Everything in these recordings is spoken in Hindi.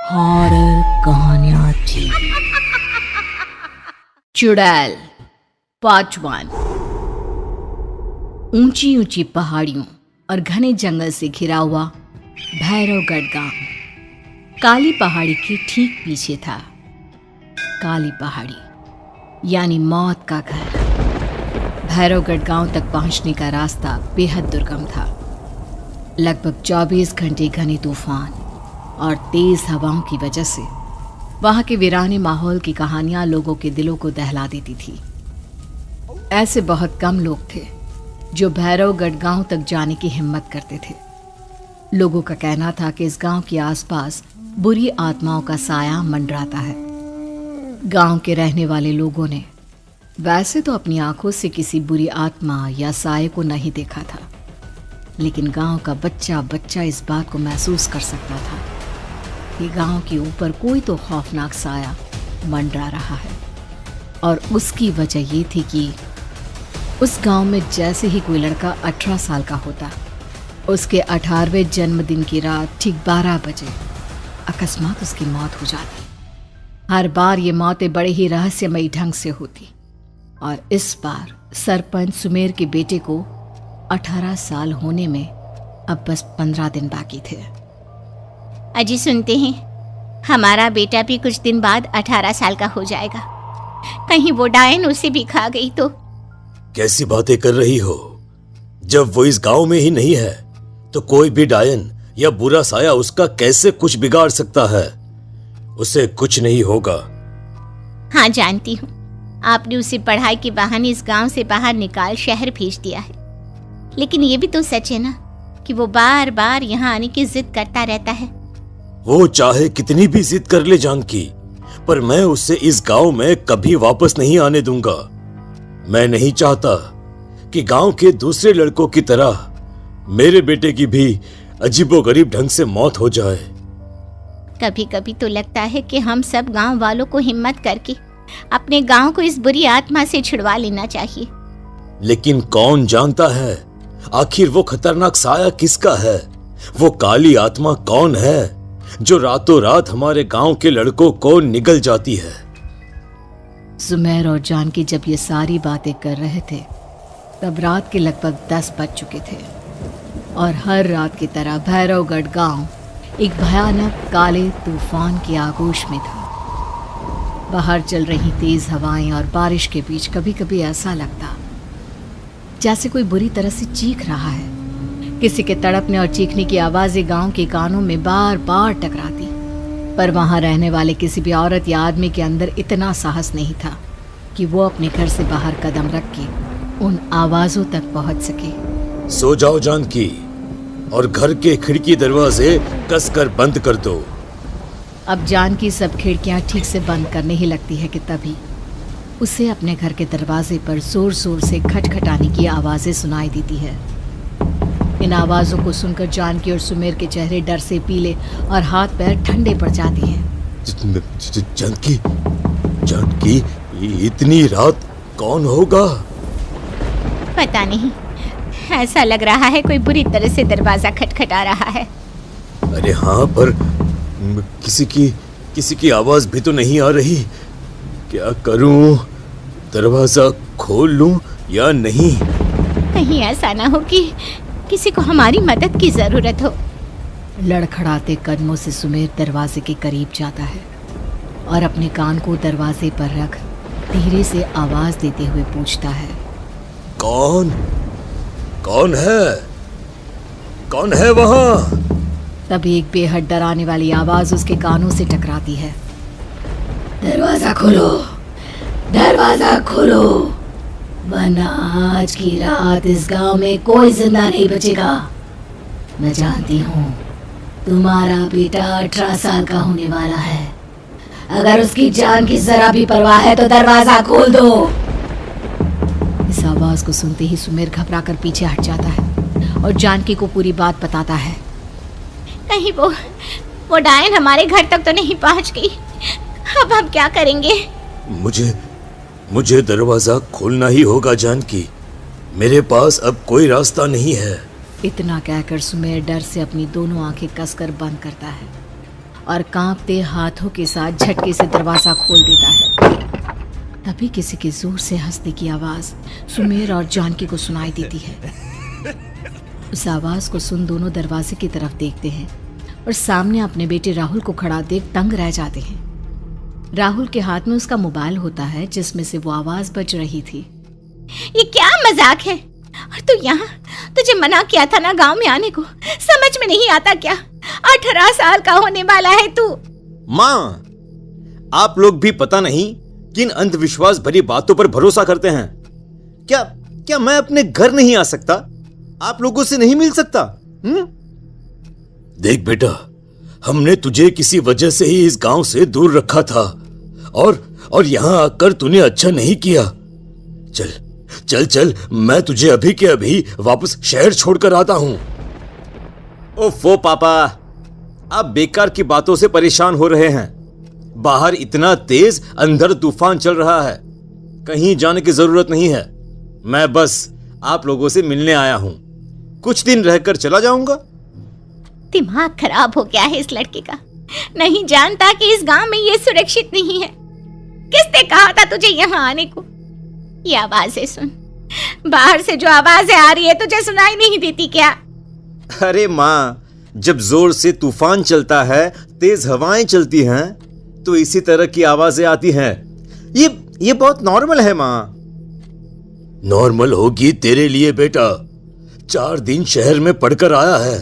हॉरर कहानियां थी। चुड़ैल पार्ट 1। ऊंची ऊंची पहाड़ियों और घने जंगल से घिरा हुआ भैरवगढ़ गांव काली पहाड़ी के ठीक पीछे था। काली पहाड़ी यानी मौत का घर। भैरवगढ़ गांव तक पहुंचने का रास्ता बेहद दुर्गम था। लगभग 24 घंटे घने तूफान और तेज हवाओं की वजह से वहां के वीराने माहौल की कहानियां लोगों के दिलों को दहला देती थी। ऐसे बहुत कम लोग थे जो भैरवगढ़ गांव तक जाने की हिम्मत करते थे। लोगों का कहना था कि इस गांव के आसपास बुरी आत्माओं का साया मंडराता है। गांव के रहने वाले लोगों ने वैसे तो अपनी आंखों से किसी बुरी आत्मा या साये को नहीं देखा था, लेकिन गांव का बच्चा बच्चा इस बात को महसूस कर सकता था कि गांव के ऊपर कोई तो खौफनाक साया मंडरा रहा है। और उसकी वजह ये थी कि उस गांव में जैसे ही कोई लड़का 18 साल का होता, उसके 18वें जन्मदिन की रात ठीक 12 बजे अकस्मात उसकी मौत हो जाती। हर बार ये मौतें बड़े ही रहस्यमयी ढंग से होती और इस बार सरपंच सुमेर के बेटे को 18 साल होने में अब बस 15 दिन बाकी थे। अजी सुनते हैं, हमारा बेटा भी कुछ दिन बाद 18 साल का हो जाएगा। कहीं वो डायन उसे भी खा गई तो? कैसी बातें कर रही हो? जब वो इस गांव में ही नहीं है तो कोई भी डायन या बुरा साया उसका कैसे कुछ बिगाड़ सकता है? उसे कुछ नहीं होगा। हाँ जानती हूँ, आपने उसे पढ़ाई के बहाने इस गांव से बाहर निकाल शहर भेज दिया है, लेकिन ये भी तो सच है ना कि वो बार बार यहाँ आने की जिद करता रहता है। वो चाहे कितनी भी जिद कर ले जानकी, पर मैं उसे इस गांव में कभी वापस नहीं आने दूंगा। मैं नहीं चाहता कि गांव के दूसरे लड़कों की तरह मेरे बेटे की भी अजीबोगरीब ढंग से मौत हो जाए। कभी कभी तो लगता है कि हम सब गांव वालों को हिम्मत करके अपने गांव को इस बुरी आत्मा से छुड़वा लेना चाहिए। लेकिन कौन जानता है आखिर वो खतरनाक साया किसका है? वो काली आत्मा कौन है जो रातों रात हमारे गांव के लड़कों को निगल जाती है? सुमेर और जानकी जब ये सारी बातें कर रहे थे तब रात के लगभग 10 बज चुके थे और हर रात की तरह भैरवगढ़ गांव एक भयानक काले तूफान की आगोश में था। बाहर चल रही तेज हवाएं और बारिश के बीच कभी कभी ऐसा लगता जैसे कोई बुरी तरह से चीख रहा है। किसी के तड़पने और चीखने की आवाजें गांव के कानों में बार बार टकराती, पर वहां रहने वाले किसी भी औरत या आदमी के अंदर इतना साहस नहीं था कि वो अपने घर से बाहर कदम रख के उन आवाजों तक पहुंच सके। सो जाओ जानकी और घर के खिड़की दरवाजे कसकर बंद कर दो। अब जानकी सब खिड़कियां ठीक से बंद करने ही लगती है कि तभी उसे अपने घर के दरवाजे पर जोर जोर से खटखटाने की आवाजें सुनाई देती है। इन आवाजों को सुनकर जानकी और सुमेर के चेहरे डर से पीले और हाथ पैर ठंडे पड़ जाते हैं। जानकी, जानकी, इतनी रात कौन होगा? पता नहीं, ऐसा लग रहा है कोई बुरी तरह से दरवाजा खटखटा रहा है। अरे हाँ, पर किसी की आवाज भी तो नहीं आ रही। क्या करूं? दरवाजा खोल लूं या नहीं? कहीं ऐसा ना हो कि किसी को हमारी मदद की जरूरत हो। लड़खड़ाते कदमों से सुमेर दरवाजे के करीब जाता है और अपने कान को दरवाजे पर रख धीरे से आवाज देते हुए पूछता है, कौन कौन है? कौन है वहां? तभी एक बेहद डराने वाली आवाज उसके कानों से टकराती है। दरवाजा खोलो, दरवाजा खोलो, वरना आज की रात इस गांव में कोई जिंदा नहीं बचेगा। मैं जानती हूँ तुम्हारा बेटा 18 साल का होने वाला है। अगर उसकी जान की जरा भी परवाह है तो दरवाजा खोल दो। इस आवाज को सुनते ही सुमेर घबरा कर पीछे हट जाता है और जानकी को पूरी बात बताता है। कहीं वो डायन हमारे घर तक तो नहीं पहुंच गई? अब हम क्या करेंगे? मुझे दरवाजा खोलना ही होगा जानकी। मेरे पास अब कोई रास्ता नहीं है। इतना कहकर सुमेर डर से अपनी दोनों आंखें कसकर बंद करता है और कांपते हाथों के साथ झटके से दरवाजा खोल देता है। तभी किसी के जोर से हंसने की आवाज सुमेर और जानकी को सुनाई देती है। उस आवाज को सुन दोनों दरवाजे की तरफ देखते हैं और सामने अपने बेटे राहुल को खड़ा देख दंग रह जाते हैं। राहुल के हाथ में उसका मोबाइल होता है जिसमें से वो आवाज बज रही थी। ये क्या मजाक है? और तू यहाँ, तुझे मना किया था ना गांव में आने को, समझ में नहीं आता क्या? 18 साल का होने वाला है तू। माँ, आप लोग भी पता नहीं किन अंधविश्वास भरी बातों पर भरोसा करते हैं। क्या क्या मैं अपने घर नहीं आ सकता? आप लोगों से नहीं मिल सकता? देख बेटा, हमने तुझे किसी वजह से ही इस गांव से दूर रखा था और यहां आकर तूने अच्छा नहीं किया। चल चल चल, मैं तुझे अभी के अभी वापस शहर छोड़कर आता हूं। ओफो पापा, आप बेकार की बातों से परेशान हो रहे हैं। बाहर इतना तेज अंधर तूफान चल रहा है, कहीं जाने की जरूरत नहीं है। मैं बस आप लोगों से मिलने आया हूं, कुछ दिन रहकर चला जाऊंगा। दिमाग खराब हो गया है इस लड़के का, नहीं जानता कि इस गांव में ये सुरक्षित नहीं है। किसने कहा था तुझे यहाँ आने को? ये आवाजें सुन, बाहर से जो आवाजें आ रही है तुझे सुनाई नहीं देती क्या? अरे माँ, जब जोर से तूफान चलता है, तेज हवाएं चलती हैं, तो इसी तरह की आवाजें आती हैं। ये बहुत नॉर्मल है माँ। नॉर्मल होगी तेरे लिए बेटा। 4 दिन शहर में पढ़कर आया है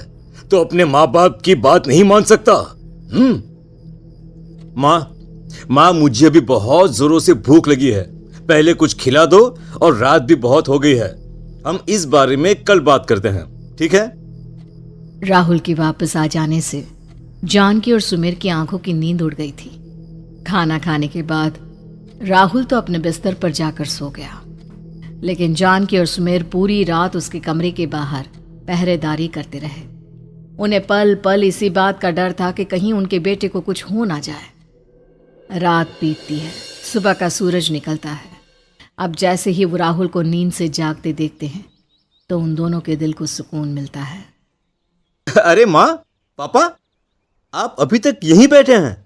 तो अपने माँ बाप की बात नहीं मान सकता। माँ, मुझे अभी बहुत जोरों से भूख लगी है, पहले कुछ खिला दो, और रात भी बहुत हो गई है। हम इस बारे में कल बात करते हैं, ठीक है? राहुल के वापस आ जाने से जानकी और सुमेर की आंखों की नींद उड़ गई थी। खाना खाने के बाद राहुल तो अपने बिस्तर पर जाकर सो गया, लेकिन जानकी और सुमेर पूरी रात उसके कमरे के बाहर पहरेदारी करते रहे। उन्हें पल पल इसी बात का डर था कि कहीं उनके बेटे को कुछ हो ना जाए। रात बीतती है, सुबह का सूरज निकलता है। अब जैसे ही वो राहुल को नींद से जागते देखते हैं तो उन दोनों के दिल को सुकून मिलता है। अरे माँ, पापा, आप अभी तक यहीं बैठे हैं?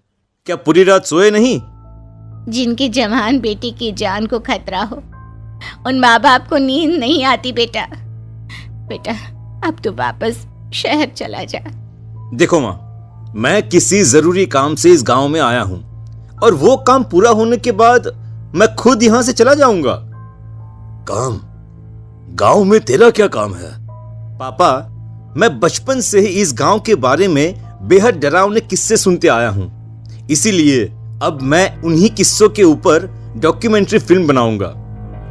क्या पूरी रात सोए नहीं? जिनकी जवान बेटी की जान को खतरा हो, उन माँ बाप को नींद नहीं आती बेटा। बेटा, अब तो वापस शहर चला जा। देखो माँ, मैं किसी जरूरी काम से इस गांव में आया हूं, और वो काम पूरा होने के बाद मैं खुद यहां से चला जाऊंगा। काम? गांव में तेरा क्या काम है? पापा, मैं बचपन से ही इस गांव के बारे में बेहद डरावने किस्से सुनते आया हूं, इसीलिए अब मैं उन्हीं किस्सों के ऊपर डॉक्यूमेंट्री फिल्म बनाऊंगा।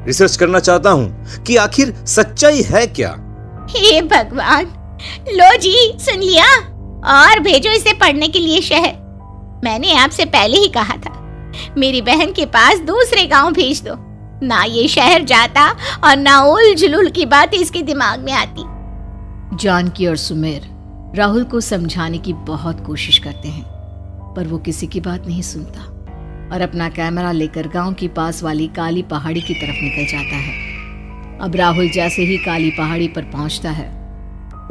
रिसर्च करना चाहता हूं कि आखिर सच्चाई है क्या। हे भगवान, लो जी, सुन लिया, और भेजो इसे पढ़ने के लिए शहर। मैंने आपसे पहले ही कहा था, मेरी बहन के पास दूसरे गांव भेज दो। ना ये शहर जाता और ना उल जुलूल की बात इसके दिमाग में आती। जानकी और सुमेर राहुल को समझाने की बहुत कोशिश करते हैं, पर वो किसी की बात नहीं सुनता और अपना कैमरा लेकर गांव की पास वाली काली पहाड़ी की तरफ निकल जाता है। अब राहुल जैसे ही काली पहाड़ी पर पहुंचता है,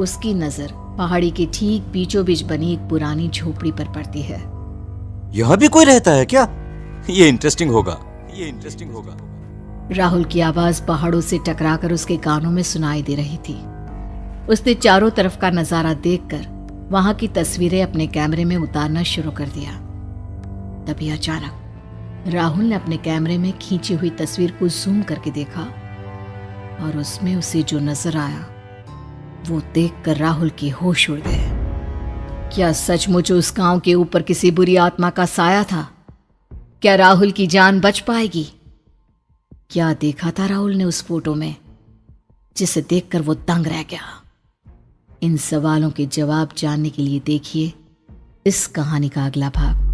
उसकी नजर पहाड़ी के ठीक बीचों बीच बनी एक पुरानी झोपड़ी पर पड़ती है। यहाँ भी कोई रहता है क्या? ये इंटरेस्टिंग होगा। राहुल की आवाज पहाड़ों से टकराकर उसके कानों में सुनाई दे रही थी। उसने चारों तरफ का नजारा देखकर वहां की तस्वीरें अपने कैमरे में उतारना शुरू कर दिया। तभी अचानक राहुल ने अपने कैमरे में खींची हुई तस्वीर को जूम करके देखा, और उसमें उसे जो नजर आया वो देखकर राहुल की होश उड़ गए। क्या सचमुच उस गांव के ऊपर किसी बुरी आत्मा का साया था? क्या राहुल की जान बच पाएगी? क्या देखा था राहुल ने उस फोटो में जिसे देखकर वो दंग रह गया? इन सवालों के जवाब जानने के लिए देखिए इस कहानी का अगला भाग।